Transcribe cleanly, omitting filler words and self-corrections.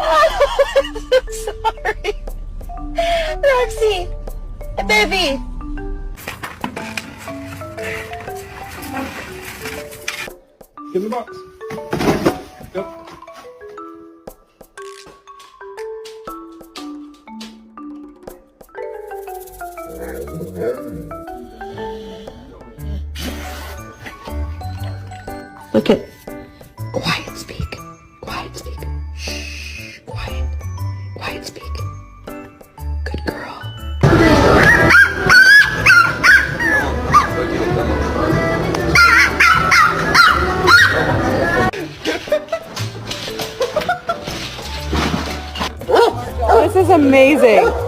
I'm sorry. Roxy, baby. Give me the box. Go. Look at. Quiet speak. Quiet speak. Shh. Quiet. Quiet speak. Good girl. This is amazing.